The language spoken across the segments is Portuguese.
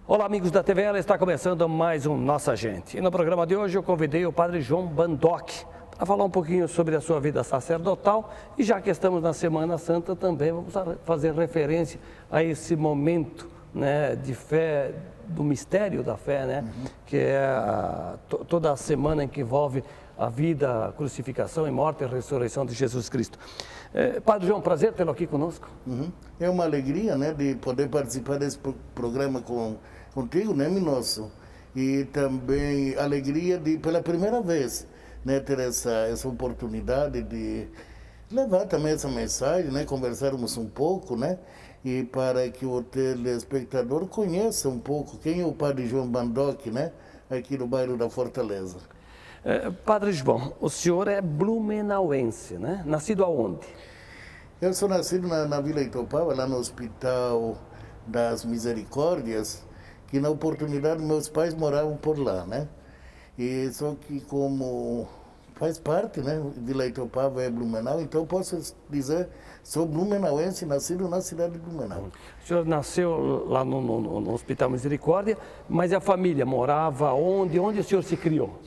Olá, amigos da TVL, está começando mais um Nossa Gente. E no programa de hoje eu convidei o padre João Bandoc para falar um pouquinho sobre a sua vida sacerdotal. E já que estamos na Semana Santa, também vamos fazer referência a esse momento, né, de fé, do mistério da fé, né? Que é toda a semana em que envolve a vida, a crucificação e morte e ressurreição de Jesus Cristo. Padre João, prazer tê-lo aqui conosco. É uma alegria, né, de poder participar desse programa contigo, né, Minosso? E também alegria de, pela primeira vez, né, ter essa oportunidade de levar também essa mensagem, né, conversarmos um pouco, né, e para que o telespectador conheça um pouco quem é o Padre João Bandoc, né, aqui no bairro da Fortaleza. Padre João, o senhor é blumenauense, né? Nascido aonde? Eu sou nascido na Vila Itopava, lá no Hospital das Misericórdias, que na oportunidade meus pais moravam por lá, né? E só que como faz parte, né? Vila Itopava é Blumenau, então posso dizer, sou blumenauense, nascido na cidade de Blumenau. O senhor nasceu lá no Hospital Misericórdia, mas a família morava onde? Onde o senhor se criou?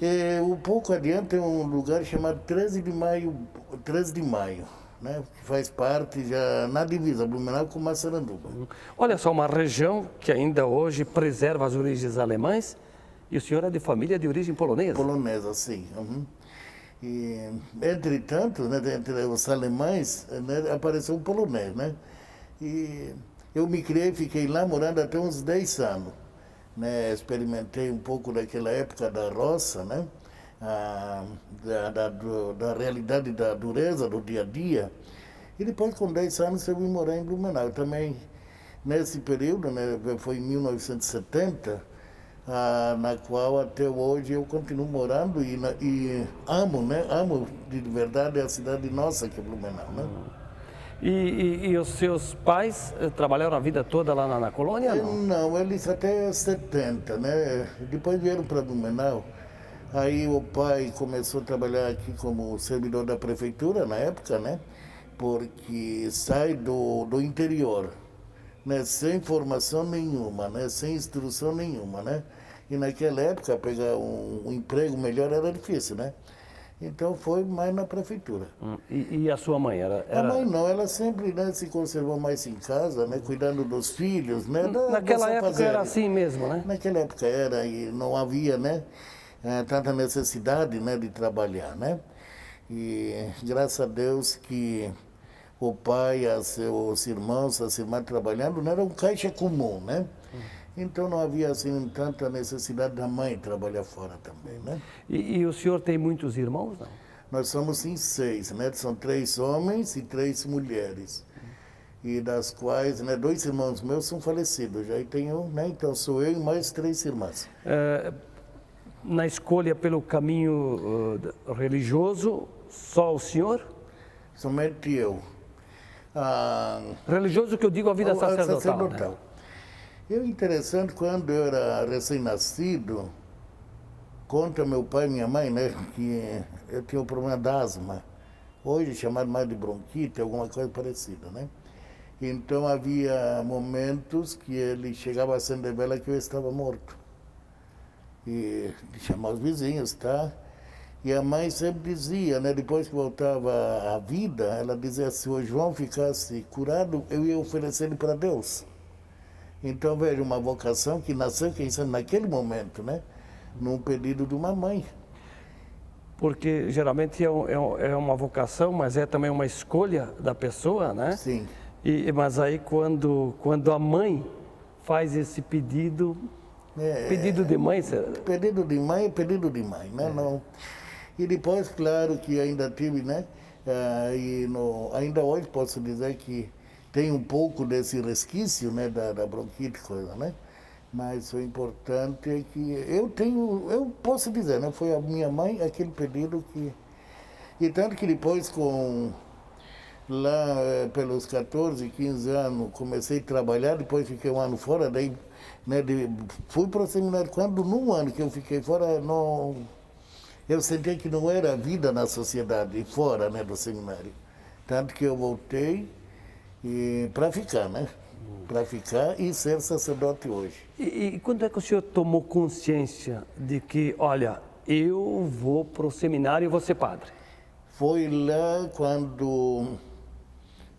Um pouco adiante tem um lugar chamado 13 de Maio, né? Que faz parte já na divisa, Blumenau com Massaranduba. Olha só, uma região que ainda hoje preserva as origens alemãs, e o senhor é de família de origem polonesa? Polonesa, sim. E, entretanto, né, entre os alemães, né, apareceu um polonês, né? E eu me criei, fiquei lá morando até uns 10 anos. Né? Experimentei um pouco daquela época da roça, né? Da realidade da dureza do dia a dia. E depois, com 10 anos, eu vim morar em Blumenau. Também, nesse período, né, foi em 1970, na qual até hoje eu continuo morando e amo, né? Amo de verdade a cidade nossa, que é Blumenau, né? E os seus pais trabalharam a vida toda lá na colônia, não? Não, eles até 70, né? Depois vieram para Blumenau. Aí o pai começou a trabalhar aqui como servidor da prefeitura na época, né? Porque sai do interior, né? Sem formação nenhuma, né? Sem instrução nenhuma, né? E naquela época pegar um emprego melhor era difícil, né? Então foi mais na prefeitura. E a sua mãe? A mãe não, ela sempre, né, se conservou mais em casa, né? Cuidando dos filhos, né? Naquela época era assim mesmo, né? Naquela época era e não havia, né? Tanta necessidade, né, de trabalhar, né? E graças a Deus que o pai, os irmãos, as irmãs trabalhando, não era um caixa comum, né? Então não havia assim tanta necessidade da mãe trabalhar fora também, né? E o senhor tem muitos irmãos, não? Nós somos em 6, né? São 3 homens e 3 mulheres. E das quais, né, 2 irmãos meus são falecidos. Já tenho, né? Então sou eu e mais 3 irmãs. Na escolha pelo caminho religioso, só o senhor? Somente eu. Religioso que eu digo a vida sacerdotal. Né? Eu, interessante, quando eu era recém-nascido, conta meu pai e minha mãe, né, que eu tinha um problema de asma. Hoje chamado mais de bronquite, alguma coisa parecida, né? Então havia momentos que ele chegava a acender vela que eu estava morto. E chamar os vizinhos, tá? E a mãe sempre dizia, né, depois que voltava à vida, ela dizia, se o João ficasse curado, eu ia oferecer ele para Deus. Então, veja, uma vocação que nasceu, quem sabe, naquele momento, né, num pedido de uma mãe. Porque geralmente é uma vocação, mas é também uma escolha da pessoa, né? Sim. Mas aí quando a mãe faz esse pedido, pedido de mãe... Pedido de mãe é pedido de mãe, né? Não. E depois, claro, que ainda tive, né? Ainda hoje posso dizer que tem um pouco desse resquício, né? Da bronquite, coisa, né? Mas o importante é que eu posso dizer, né? Foi a minha mãe aquele pedido que... E tanto que depois Lá, pelos 14, 15 anos, comecei a trabalhar, depois fiquei um ano fora, daí né, fui para o seminário. Quando, num ano que eu fiquei fora, não, eu senti que não era vida na sociedade, fora né, do seminário. Tanto que eu voltei para ficar, né? Para ficar e ser sacerdote hoje. E quando é que o senhor tomou consciência de que, olha, eu vou para o seminário e vou ser padre? Foi lá quando,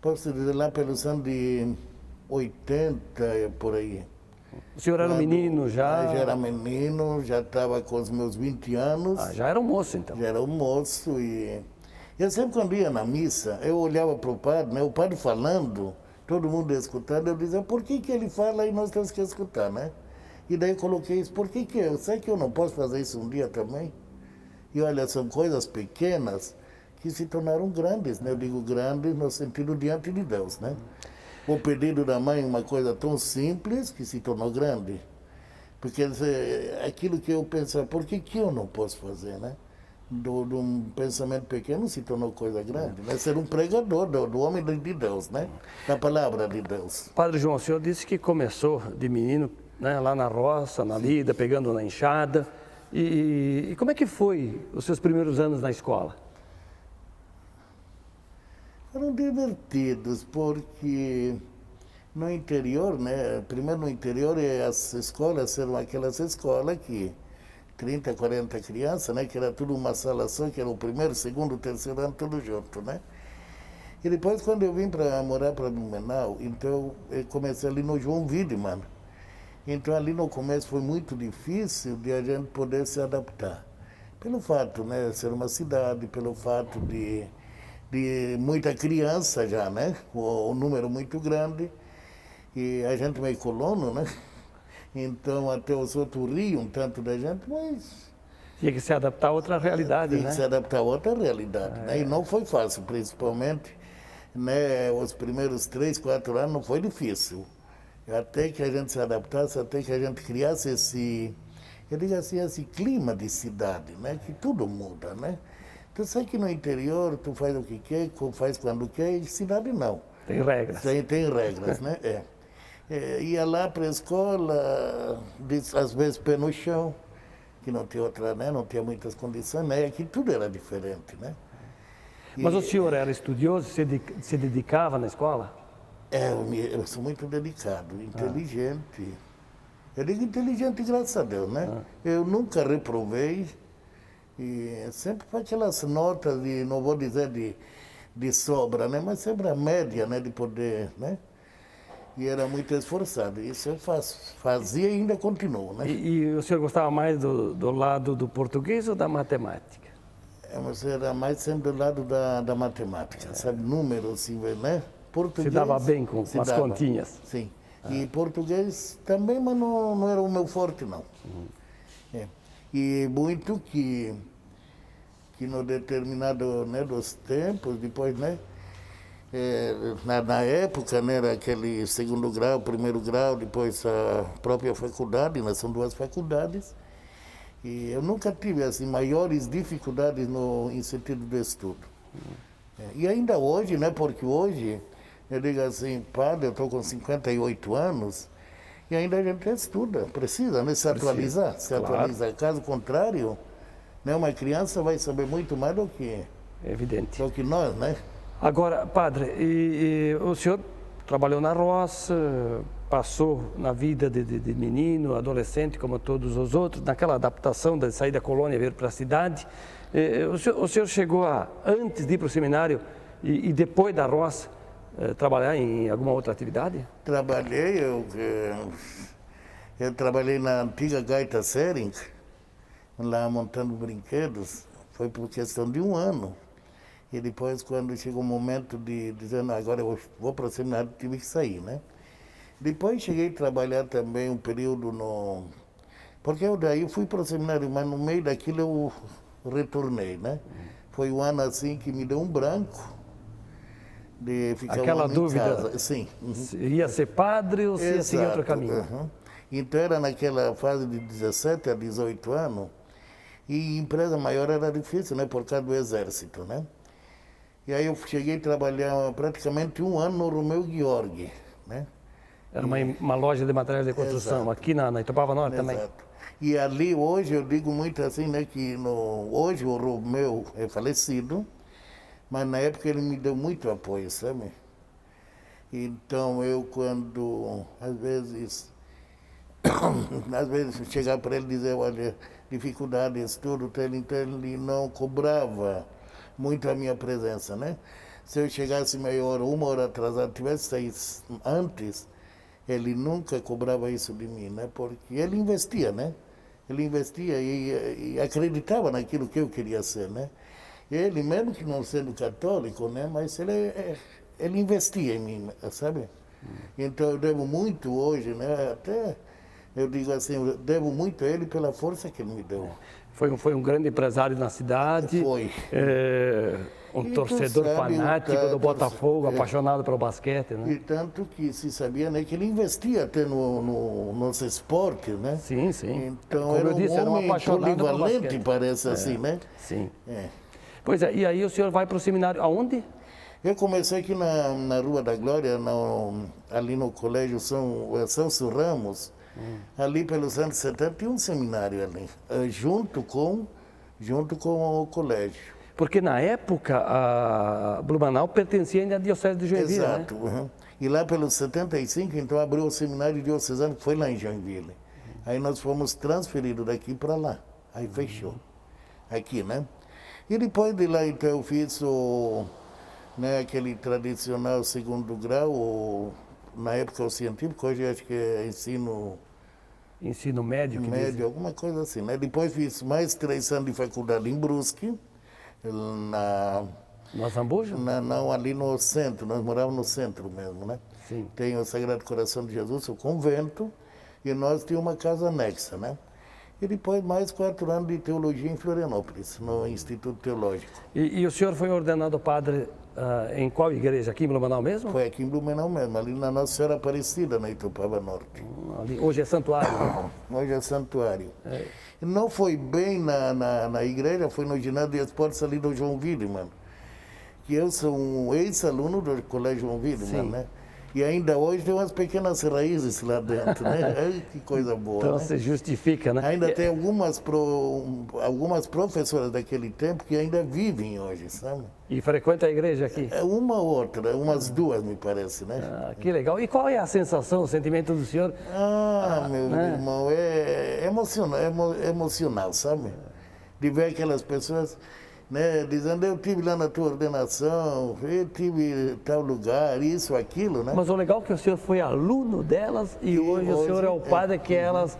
posso dizer, lá pelos anos de 80, por aí. O senhor era um menino já? Já era menino, já estava com os meus 20 anos. Ah, já era um moço, então. Já era um moço e... Eu sempre quando ia na missa, eu olhava para o padre, né? O padre falando, todo mundo escutando, eu dizia, por que ele fala e nós temos que escutar, né? E daí eu coloquei isso, por que eu sei que eu não posso fazer isso um dia também? E olha, são coisas pequenas que se tornaram grandes, né? Eu digo grandes no sentido diante de Deus, né? O pedido da mãe é uma coisa tão simples que se tornou grande. Porque aquilo que eu pensava, por que eu não posso fazer, né? De um pensamento pequeno se tornou coisa grande, né? Ser um pregador do homem de Deus, né? Da palavra de Deus. Padre João, o senhor disse que começou de menino, né, lá na roça, na lida, pegando na enxada. E como é que foi os seus primeiros anos na escola? Foram divertidos, porque no interior, né? Primeiro no interior, as escolas eram aquelas escolas que 30, 40 crianças, né? Que era tudo uma sala só, que era o primeiro, segundo, terceiro ano, tudo junto, né? E depois, quando eu vim para morar para Blumenau, então eu comecei ali no João Wiedemann. Então ali no começo foi muito difícil de a gente poder se adaptar. Pelo fato, né? Ser uma cidade, pelo fato de muita criança já, né? O número muito grande. E a gente meio colono, né? Então até os outros riam tanto da gente, mas... Tinha que se adaptar a outra realidade, Tinha né? que se adaptar a outra realidade, né? E não foi fácil, principalmente, né? Os primeiros 3, 4 anos não foi difícil. Até que a gente se adaptasse, até que a gente criasse esse, eu digo assim, esse clima de cidade, né? Que tudo muda, né? Tu sabe que no interior tu faz o que quer, faz quando quer, e cidade não. Tem regras. Tem regras, né? Ia lá para a escola, às vezes pé no chão, que não tinha outra, né? Não tinha muitas condições, né? Aqui tudo era diferente, né? Mas o senhor era estudioso, se dedicava na escola? Eu sou muito dedicado, inteligente. Eu digo inteligente, graças a Deus, né? Eu nunca reprovei. E sempre foi aquelas notas de, não vou dizer de sobra, né? Mas sempre a média, né? De poder, né? E era muito esforçado. Isso eu fazia e ainda continuo, né? E o senhor gostava mais do lado do português ou da matemática? Mas era mais sempre do lado da matemática, sabe? Números, assim, né? Português, se dava bem com as dava, continhas? Sim. E português também, mas não era o meu forte, não. E muito que no determinado, né, dos tempos, depois, né, na época, né, era aquele segundo grau, primeiro grau, depois a própria faculdade, né, são 2 faculdades, e eu nunca tive, assim, maiores dificuldades em sentido de estudo. E ainda hoje, né, porque hoje, eu digo assim, padre, eu estou com 58 anos, e ainda a gente estuda, precisa, né, se atualizar, caso contrário, né, uma criança vai saber muito mais do que nós, né? Agora, padre, e o senhor trabalhou na roça, passou na vida de menino, adolescente, como todos os outros, naquela adaptação de sair da colônia e vir para a cidade. O senhor chegou antes de ir para o seminário e depois da roça, trabalhar em alguma outra atividade? Trabalhei, eu trabalhei na antiga Gaita Sering, lá montando brinquedos, foi por questão de 1 ano. E depois, quando chegou o momento de dizer, não, agora eu vou para o seminário, tive que sair, né? Depois cheguei a trabalhar também um período porque eu daí fui para o seminário, mas no meio daquilo eu retornei, né? Foi um ano assim que me deu um branco de ficar aquela um ano dúvida, em casa. Sim. Se ia ser padre ou se ia seguir outro caminho? Então era naquela fase de 17 a 18 anos, e empresa maior era difícil, né? Por causa do exército, né? E aí eu cheguei a trabalhar praticamente 1 ano no Romeu Gheorghe, né? Era uma loja de materiais de construção, Exato. aqui na Itupava Norte também. Exato. E ali hoje eu digo muito assim, né, que hoje o Romeu é falecido, mas na época ele me deu muito apoio, sabe? Então eu quando às vezes chegar para ele e dizer, olha, dificuldades, tudo, então ele não cobrava muito a minha presença, né? Se eu chegasse meia hora, 1 hora atrasado, tivesse saído antes, ele nunca cobrava isso de mim, né? Porque ele investia, né? Ele investia e acreditava naquilo que eu queria ser, né? Ele, mesmo que não sendo católico, né? Mas ele investia em mim, sabe? Então eu devo muito hoje, né? Até eu digo assim, eu devo muito a ele pela força que ele me deu. Foi um grande empresário na cidade. Foi. Um E tu torcedor sabe, fanático do Botafogo, apaixonado pelo basquete, né? E tanto que se sabia, né, que ele investia até nos esportes, né? Sim, sim. Então Como era eu disse, um era um homem apaixonado pelo polivalente, basquete. parece assim, né? Sim. É. Pois é, e aí o senhor vai para o seminário aonde? Eu comecei aqui na Rua da Glória, ali no Colégio São Ramos, ali pelos anos 70, tinha um seminário ali, junto com o colégio. Porque na época a Blumenau pertencia ainda à Diocese de Joinville, Exato. né? Uhum. E lá pelos 75, então abriu o seminário diocesano, que foi lá em Joinville. Aí nós fomos transferidos daqui para lá. Aí fechou. Aqui, né? E depois de lá, então, eu fiz aquele tradicional 2º grau, na época o científico, hoje acho que é Ensino médio, que médio, alguma coisa assim, né? Depois fiz mais 3 anos de faculdade em Brusque, No Azambuja? não, ali no centro, nós morávamos no centro mesmo, né? Sim. Tem o Sagrado Coração de Jesus, o convento, e nós tínhamos uma casa anexa, né? E depois mais 4 anos de teologia em Florianópolis, no Instituto Teológico. E o senhor foi ordenado padre em qual igreja? Aqui em Blumenau mesmo? Foi aqui em Blumenau mesmo, ali na Nossa Senhora Aparecida, na Itupava Norte. Ali, hoje é santuário. Né? Hoje é santuário. Não foi bem na igreja, foi no ginásio de esportes ali do João Williman, que eu sou um ex-aluno do Colégio João Williman, né? E ainda hoje tem umas pequenas raízes lá dentro, né? Ai, que coisa boa, Então né? se justifica, né? Ainda tem algumas professoras daquele tempo que ainda vivem hoje, sabe? E frequenta a igreja aqui? É uma ou outra, umas 2, me parece, né? Ah, que legal. E qual é a sensação, o sentimento do senhor? Meu irmão, é emocional, sabe? De ver aquelas pessoas, né, dizendo, eu tive lá na tua ordenação, eu tive tal lugar, isso, aquilo, né? Mas o legal é que o senhor foi aluno delas e hoje o senhor é o padre que elas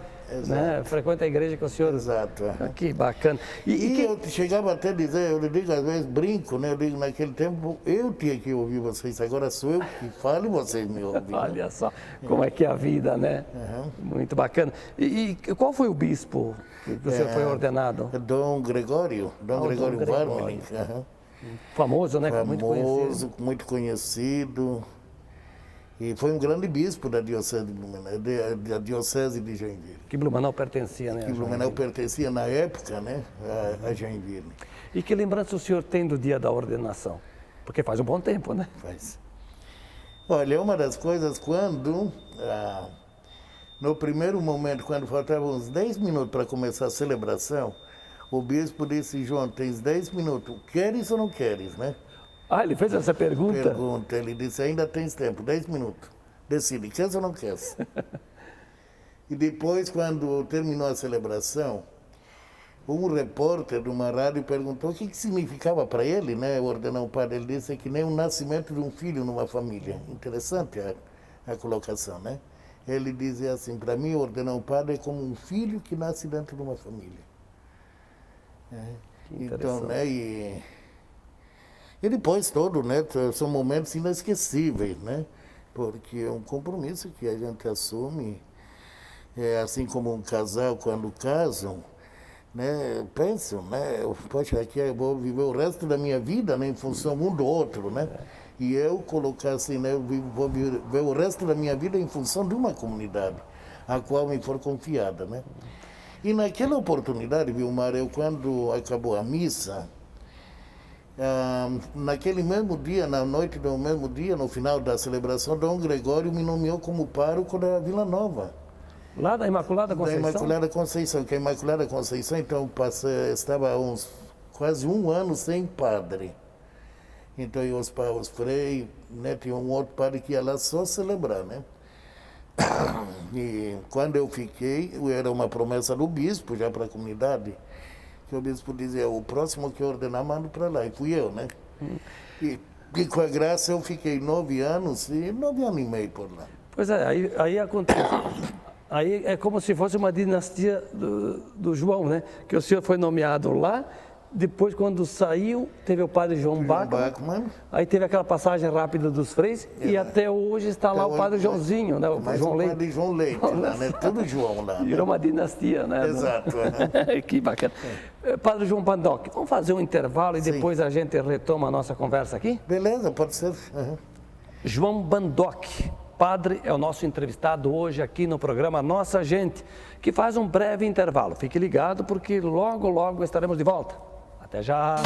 frequentam a igreja com o senhor. Exato. Ah, que bacana. E eu chegava até a dizer, eu lhe digo, às vezes brinco, né? Eu digo, naquele tempo eu tinha que ouvir vocês, agora sou eu que falo e vocês me ouvem. Olha só como é que é a vida, né? Muito bacana. E qual foi o bispo que o senhor foi ordenado? Dom Gregório Warmeling. Famoso, né? Muito conhecido. Famoso, muito conhecido. E foi um grande bispo da Diocese de Blumenau, da Diocese de Joinville. Que Blumenau pertencia, né? Que Blumenau pertencia na época, né, a Joinville. E que lembrança o senhor tem do dia da ordenação? Porque faz um bom tempo, né? Faz. Olha, uma das coisas quando, no primeiro momento, quando faltavam uns 10 minutos para começar a celebração, o bispo disse, João, tens 10 minutos, queres ou não queres, né? Ah, ele fez essa pergunta? Ele disse, ainda tens tempo, 10 minutos. Decide, queres ou não queres? E depois, quando terminou a celebração, um repórter de uma rádio perguntou o que significava para ele, né, ordenar um padre. Ele disse que nem o nascimento de um filho numa família. Interessante a colocação, né? Ele dizia assim, para mim, ordenar um padre é como um filho que nasce dentro de uma família. Então, né, e depois todo, né, são momentos inesquecíveis, né? Porque é um compromisso que a gente assume, assim como um casal quando casam, né, pensam, né, poxa, aqui eu vou viver o resto da minha vida, né, em função um do outro, né? E eu colocar assim, né, eu vou viver o resto da minha vida em função de uma comunidade, a qual me for confiada, né? E naquela oportunidade, Vilmar, quando acabou a missa, naquele mesmo dia, na noite do mesmo dia, no final da celebração, Dom Gregório me nomeou como pároco da Vila Nova. Lá da Imaculada Conceição? Da Imaculada Conceição, que a Imaculada Conceição, então, estava quase um ano sem padre. Então, os freios, né, tinha um outro padre que ia lá só celebrar, né? E quando eu fiquei, era uma promessa do bispo, já para a comunidade, que o bispo dizia, o próximo que ordenar, mando para lá. E fui eu, né? E com a graça eu fiquei 9 anos e 9 anos e meio por lá. Pois é, aí acontece. Aí é como se fosse uma dinastia do João, né? Que o senhor foi nomeado lá, depois quando saiu, teve o padre João Bachmann, aí teve aquela passagem rápida dos freis, e até hoje está lá o padre Joãozinho, né? O João Leite. O padre João Leite, lá, né? Tudo João lá. Virou uma dinastia, né? Exato. Que bacana. Padre João Bandoc, vamos fazer um intervalo e depois a gente retoma a nossa conversa aqui? Beleza, pode ser. João Bandoc, padre, é o nosso entrevistado hoje aqui no programa Nossa Gente, que faz um breve intervalo. Fique ligado porque logo, logo estaremos de volta. Até já!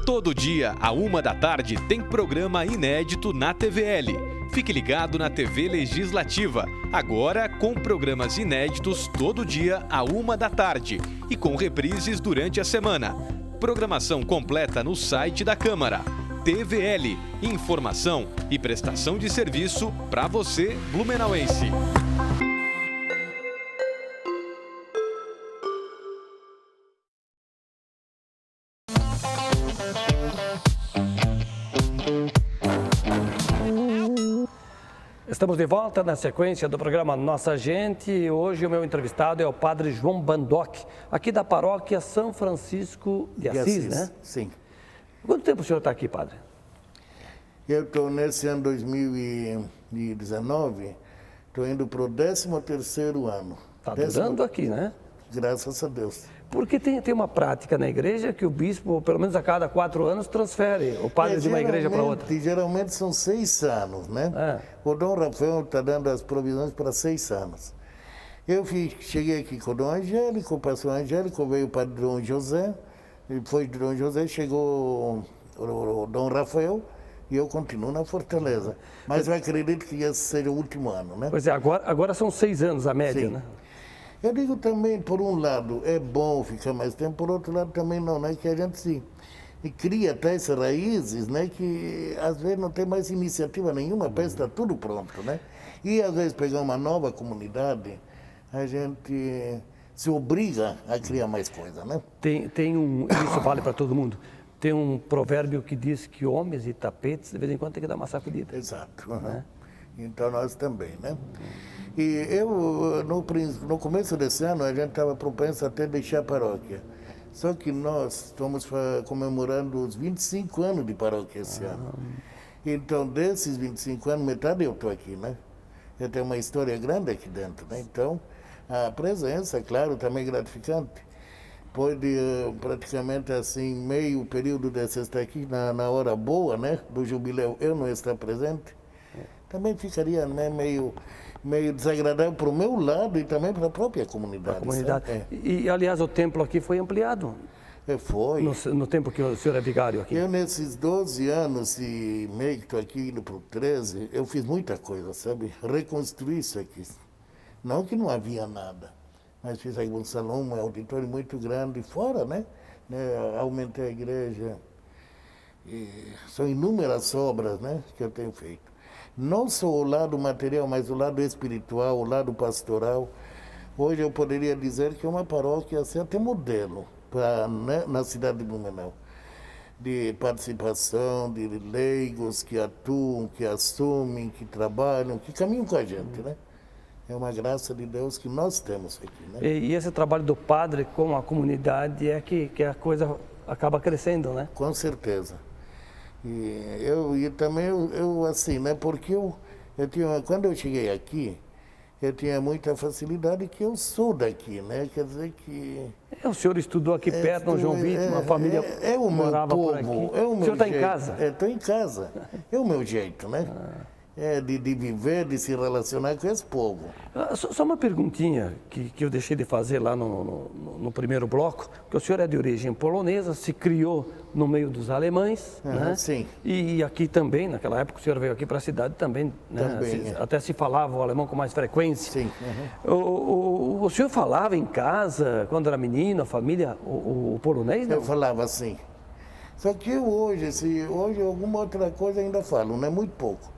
Todo dia, à 13h, tem programa inédito na TVL. Fique ligado na TV Legislativa, agora com programas inéditos todo dia à 13h e com reprises durante a semana. Programação completa no site da Câmara. TVL, informação e prestação de serviço para você, blumenauense. Estamos de volta na sequência do programa Nossa Gente e hoje o meu entrevistado é o padre João Bandoc, aqui da paróquia São Francisco de Assis, né? Sim. Quanto tempo o senhor está aqui, padre? Eu estou nesse ano 2019, estou indo para o 13º ano. Está durando aqui, né? Graças a Deus. Porque tem uma prática na igreja que o bispo, pelo menos a cada 4 anos, transfere o padre de uma igreja para outra. Geralmente são 6 anos, né? O Dom Rafael está dando as provisões para 6 anos. Eu cheguei aqui com o Dom Angélico, o pastor Angélico, veio o padre Dom José, depois de Dom José chegou o Dom Rafael e eu continuo na Fortaleza. Mas eu acredito que esse seja o último ano, né? Pois é, agora são 6 anos a média, né? Eu digo também, por um lado, é bom ficar mais tempo, por outro lado também não, né? Que a gente se cria tais raízes, né? Que às vezes não tem mais iniciativa nenhuma, parece que está tudo pronto, né? E às vezes pegar uma nova comunidade, a gente se obriga a criar mais coisa, né? Isso vale para todo mundo. Tem um provérbio que diz que homens e tapetes, de vez em quando, tem que dar uma sacudida. Exato. Né? Então nós também, né? E eu, no começo desse ano, a gente estava propenso até deixar a paróquia. Só que nós estamos comemorando os 25 anos de paróquia esse ano. Então, desses 25 anos, metade eu estou aqui, né? Eu tenho uma história grande aqui dentro, né? Então, a presença, claro, também é gratificante. Pode, praticamente assim, meio período de você estar aqui, na hora boa, né? Do jubileu, eu não estar presente. Também ficaria, né, meio desagradável para o meu lado e também para a própria comunidade. E, aliás, o templo aqui foi ampliado. Foi. No tempo que o senhor é vigário aqui. Eu, nesses 12 anos e meio que estou aqui indo para o 13, eu fiz muita coisa, sabe? Reconstruí isso aqui. Não que não havia nada, mas fiz aqui um salão, um auditório muito grande, fora, né? Aumentei a igreja. E são inúmeras obras, né, que eu tenho feito. Não só o lado material, mas o lado espiritual, o lado pastoral. Hoje eu poderia dizer que é uma paróquia assim, até modelo né, na cidade de Blumenau. De participação, de leigos que atuam, que assumem, que trabalham, que caminham com a gente, né? É uma graça de Deus que nós temos aqui, né? E esse trabalho do padre com a comunidade é que a coisa acaba crescendo, né? Com certeza. E também eu assim, né? Porque quando eu cheguei aqui, eu tinha muita facilidade que eu sou daqui, né? Quer dizer que... O senhor estudou aqui perto, no João Vitor, uma família morava por aqui. É o meu o senhor está em casa? Estou em casa. É o meu jeito, né? de viver, de se relacionar com esse povo. Só uma perguntinha que eu deixei de fazer lá no primeiro bloco, que o senhor é de origem polonesa, se criou no meio dos alemães, né? Sim. E aqui também, naquela época, o senhor veio aqui para a cidade também, né? Também, Até se falava o alemão com mais frequência. Sim. O senhor falava em casa, quando era menino, a família, o polonês, não? Eu falava assim. Só que hoje alguma outra coisa ainda falo, não é muito pouco.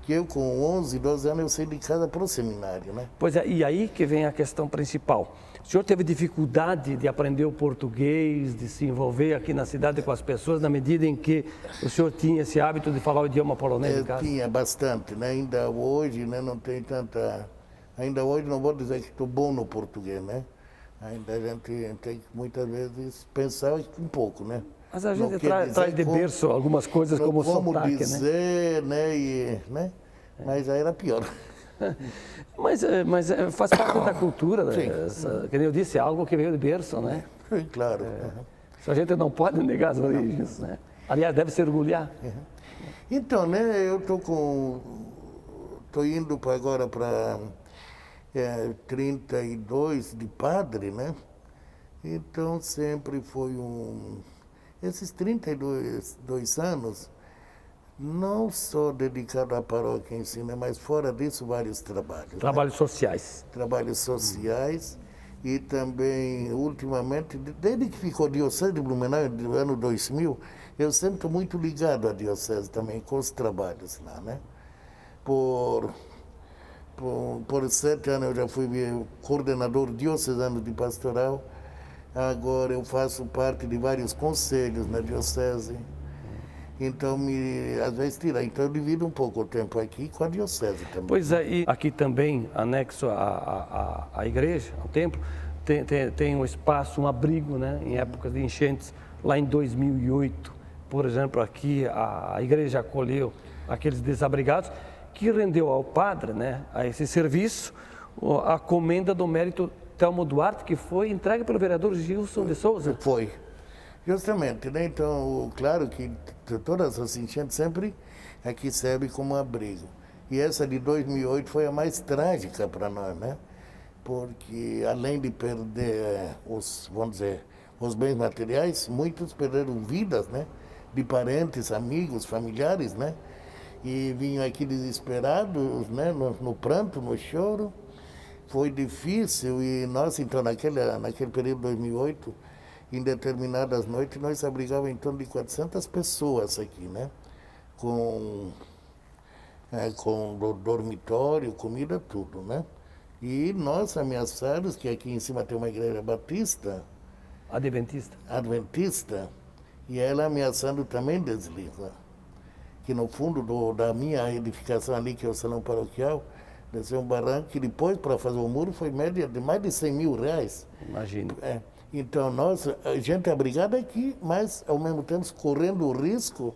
Que eu com 11, 12 anos eu saí de casa para o seminário, né? Pois é, e aí que vem a questão principal. O senhor teve dificuldade de aprender o português, de se envolver aqui na cidade com as pessoas, na medida em que o senhor tinha esse hábito de falar o idioma polonês em casa? Tinha bastante, né? Ainda hoje, né, não tem tanta... Ainda hoje não vou dizer que estou bom no português, né? Ainda a gente tem que muitas vezes pensar um pouco, né? Mas a gente traz de berço algumas coisas como sotaque, dizer, né? Mas aí era pior. Mas faz parte da cultura, né? Que nem eu disse, é algo que veio de berço, né? Sim, claro. Isso a gente não pode negar as origens, né? Aliás, deve se orgulhar. Então, né, eu tô indo agora para 32 de padre, né? Então sempre foi esses 32 anos, não só dedicado à paróquia em si, né, mas fora disso vários trabalhos. Trabalhos sociais. Trabalhos sociais e também, ultimamente, desde que ficou a Diocese de Blumenau, no ano 2000, eu sempre estou muito ligado à Diocese também, com os trabalhos lá, né? Por 7 anos eu já fui coordenador diocesano de pastoral. Agora eu faço parte de vários conselhos na diocese. Então, às vezes então eu divido um pouco o tempo aqui com a diocese também. Pois é, e aqui também, anexo à igreja, ao templo, tem um espaço, um abrigo, né, em épocas de enchentes. Lá em 2008, por exemplo, aqui a igreja acolheu aqueles desabrigados, que rendeu ao padre, né, a esse serviço, a comenda do mérito Telmo Duarte, que foi entregue pelo vereador Gilson de Souza. Foi, justamente, né? Então, claro que todas as enchentes sempre aqui servem como abrigo. E essa de 2008 foi a mais trágica para nós, né? Porque além de perder vamos dizer, os bens materiais, muitos perderam vidas, né? De parentes, amigos, familiares, né? E vinham aqui desesperados, né? No pranto, no choro. Foi difícil e nós, então, naquele período de 2008, em determinadas noites, nós abrigávamos em torno de 400 pessoas aqui, né? Com dormitório, comida, tudo, né? E nós ameaçados, que aqui em cima tem uma igreja batista. Adventista. E ela ameaçando também desliza. Que no fundo da minha edificação ali, que é o salão paroquial, desceu um barranco que depois, para fazer o muro, foi média de mais de 100 mil reais. Imagino. Então, a gente é abrigado aqui, mas, ao mesmo tempo, correndo o risco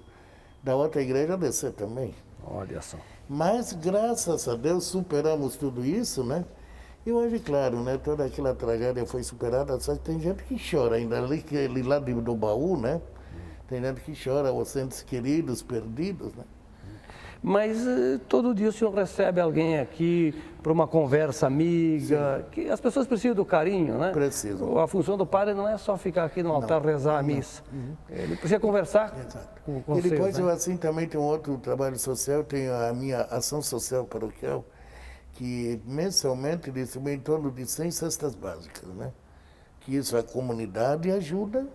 da outra igreja descer também. Olha só. Mas, graças a Deus, superamos tudo isso, né? E hoje, claro, né, toda aquela tragédia foi superada, só que tem gente que chora ainda, ali lá do baú, né? Tem gente que chora, os entes queridos, perdidos, né? Mas todo dia o senhor recebe alguém aqui para uma conversa amiga, que as pessoas precisam do carinho, né? Precisam. A função do padre não é só ficar aqui no altar rezar a missa. Ele precisa conversar com vocês. E depois, né? eu assim também tenho outro trabalho social, tenho a minha ação social paroquial, que mensalmente distribui em torno de 100 cestas básicas, né? Que isso a comunidade ajuda,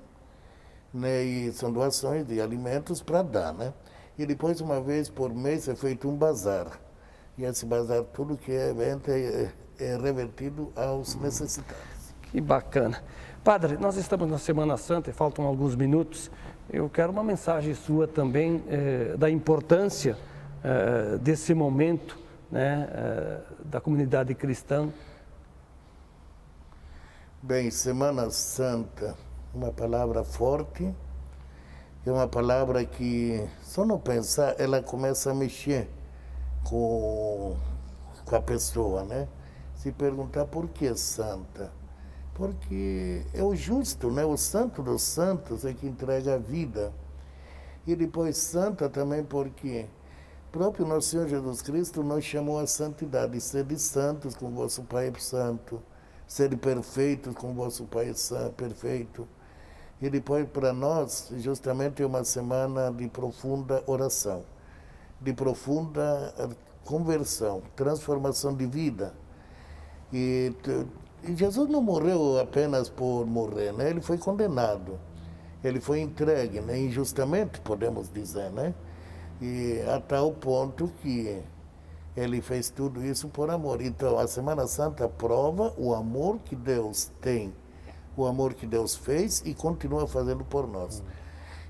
né? E são doações de alimentos para dar, né? E depois, uma vez por mês, é feito um bazar. E esse bazar, tudo que é revertido aos necessitados. Que bacana. Padre, nós estamos na Semana Santa e faltam alguns minutos. Eu quero uma mensagem sua também da importância desse momento, né, da comunidade cristã. Bem, Semana Santa, uma palavra forte. É uma palavra que, só não pensar, ela começa a mexer com a pessoa, né? Se perguntar por que santa. Porque é o justo, né? O santo dos santos é que entrega a vida. E depois santa também porque próprio nosso Senhor Jesus Cristo nos chamou à santidade, sede santos como vosso Pai é santo, sede perfeitos como vosso Pai é perfeito. E depois para nós, justamente é uma semana de profunda oração, de profunda conversão, transformação de vida. E Jesus não morreu apenas por morrer, né? Ele foi condenado, ele foi entregue, né? Injustamente, podemos dizer, né? E a tal ponto que ele fez tudo isso por amor. Então, a Semana Santa prova o amor que Deus tem, o amor que Deus fez e continua fazendo por nós.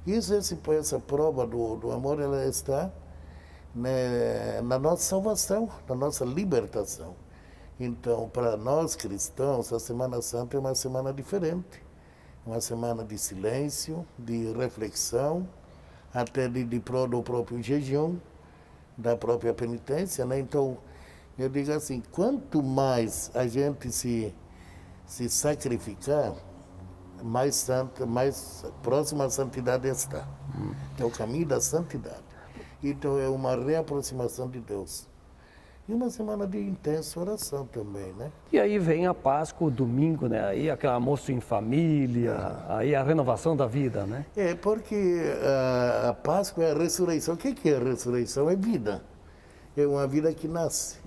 Essa prova do amor, ela está, né, na nossa salvação, na nossa libertação. Então, para nós cristãos, a Semana Santa é uma semana diferente. Uma semana de silêncio, de reflexão, até do próprio jejum, da própria penitência, né? Então, eu digo assim, quanto mais a gente se sacrificar, mais santa, mais próxima à santidade está. É o caminho da santidade. Então, é uma reaproximação de Deus. E uma semana de intensa oração também, né? E aí vem a Páscoa, o domingo, né? Aí aquele almoço em família, aí a renovação da vida, né? É, porque a Páscoa é a ressurreição. O que é a ressurreição? É vida. É uma vida que nasce.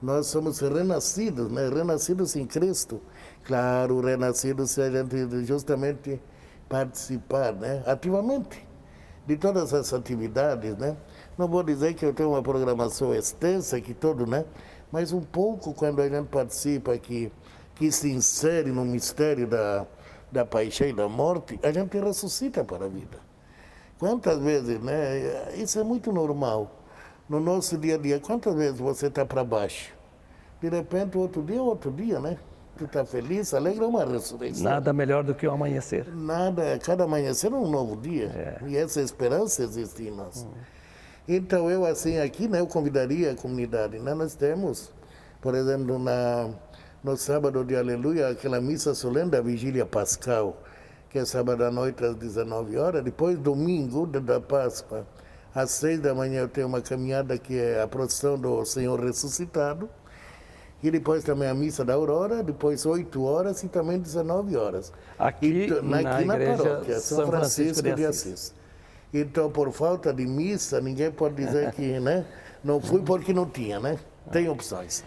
Nós somos renascidos, né? Renascidos em Cristo. Claro, renascidos se a gente justamente participar, né? Ativamente de todas as atividades, né? Não vou dizer que eu tenho uma programação extensa, que todo, né? Mas um pouco quando a gente participa, que se insere no mistério da paixão e da morte, a gente ressuscita para a vida. Quantas vezes, né? Isso é muito normal. No nosso dia a dia, quantas vezes você está para baixo? De repente, outro dia, né? Tu está feliz, alegre, é uma ressurreição. Nada melhor do que o amanhecer. Nada, cada amanhecer é um novo dia. E essa esperança existe em nós. Então, eu assim aqui, né, eu convidaria a comunidade, né? Nós temos, por exemplo, no sábado de Aleluia, aquela missa solene da Vigília Pascal, que é sábado à noite às 19 horas, depois domingo da Páscoa, às 6 da manhã eu tenho uma caminhada que é a procissão do Senhor ressuscitado, e depois também a missa da Aurora, depois 8 horas e também 19 horas. Aqui na igreja paróquia, São Francisco de Assis. Então, por falta de missa, ninguém pode dizer que, né, não fui porque não tinha, né? Tem opções.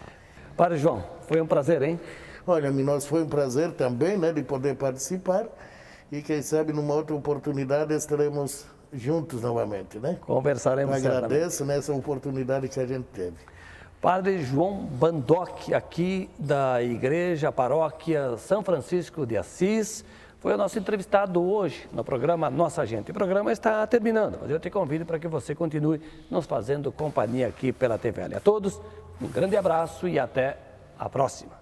Padre João, foi um prazer, hein? Olha, nós foi um prazer também, né, de poder participar. E quem sabe numa outra oportunidade estaremos juntos novamente, né? Conversaremos certamente. Agradeço nessa oportunidade que a gente teve. Padre João Bandoc, aqui da Igreja Paróquia São Francisco de Assis, foi o nosso entrevistado hoje no programa Nossa Gente. O programa está terminando, mas eu te convido para que você continue nos fazendo companhia aqui pela TVL. A todos, um grande abraço e até a próxima.